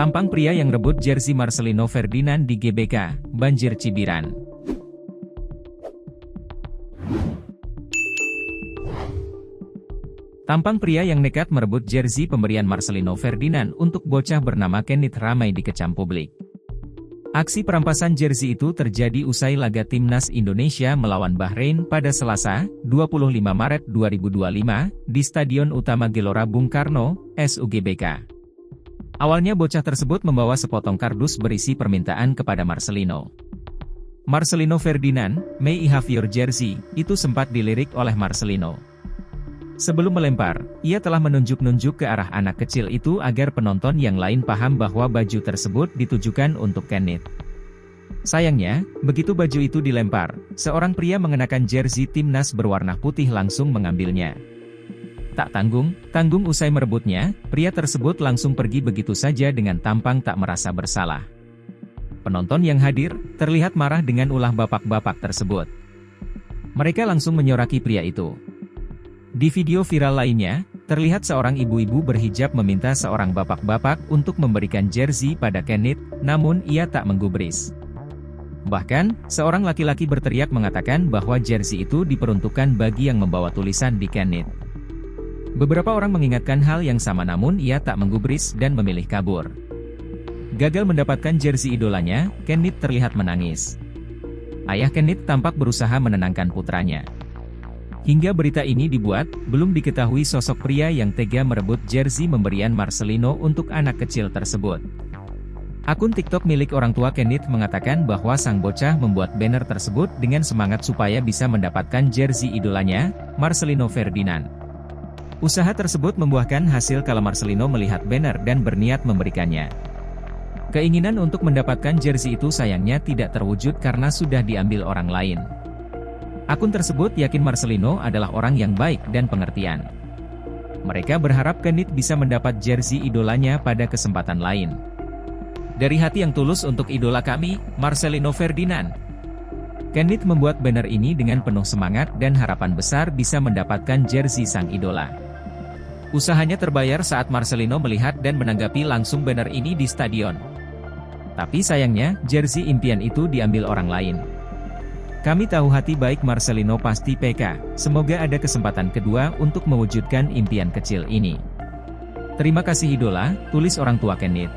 Tampang pria yang rebut jersey Marcelino Ferdinand di GBK, banjir cibiran. Tampang pria yang nekat merebut jersey pemberian Marcelino Ferdinand untuk bocah bernama Kenneth ramai dikecam publik. Aksi perampasan jersey itu terjadi usai laga Timnas Indonesia melawan Bahrain pada Selasa, 25 Maret 2025, di Stadion Utama Gelora Bung Karno, SUGBK. Awalnya bocah tersebut membawa sepotong kardus berisi permintaan kepada Marcelino. Marcelino Ferdinand, "May I have your jersey?" itu sempat dilirik oleh Marcelino. Sebelum melempar, ia telah menunjuk-nunjuk ke arah anak kecil itu agar penonton yang lain paham bahwa baju tersebut ditujukan untuk Kenneth. Sayangnya, begitu baju itu dilempar, seorang pria mengenakan jersey timnas berwarna putih langsung mengambilnya. Tak tanggung usai merebutnya, pria tersebut langsung pergi begitu saja dengan tampang tak merasa bersalah. Penonton yang hadir, terlihat marah dengan ulah bapak-bapak tersebut. Mereka langsung menyoraki pria itu. Di video viral lainnya, terlihat seorang ibu-ibu berhijab meminta seorang bapak-bapak untuk memberikan jersey pada Kenneth, namun ia tak menggubris. Bahkan, seorang laki-laki berteriak mengatakan bahwa jersey itu diperuntukkan bagi yang membawa tulisan di Kenneth. Beberapa orang mengingatkan hal yang sama namun ia tak menggubris dan memilih kabur. Gagal mendapatkan jersey idolanya, Kenneth terlihat menangis. Ayah Kenneth tampak berusaha menenangkan putranya. Hingga berita ini dibuat, belum diketahui sosok pria yang tega merebut jersey pemberian Marcelino untuk anak kecil tersebut. Akun TikTok milik orang tua Kenneth mengatakan bahwa sang bocah membuat banner tersebut dengan semangat supaya bisa mendapatkan jersey idolanya, Marcelino Ferdinand. Usaha tersebut membuahkan hasil kala Marcelino melihat banner dan berniat memberikannya. Keinginan untuk mendapatkan jersey itu sayangnya tidak terwujud karena sudah diambil orang lain. Akun tersebut yakin Marcelino adalah orang yang baik dan pengertian. Mereka berharap Kenneth bisa mendapat jersey idolanya pada kesempatan lain. Dari hati yang tulus untuk idola kami, Marcelino Ferdinand. Kenneth membuat banner ini dengan penuh semangat dan harapan besar bisa mendapatkan jersey sang idola. Usahanya terbayar saat Marcelino melihat dan menanggapi langsung banner ini di stadion. Tapi sayangnya, jersey impian itu diambil orang lain. Kami tahu hati baik Marcelino pasti PK, semoga ada kesempatan kedua untuk mewujudkan impian kecil ini. Terima kasih idola, tulis orang tua Kenneth.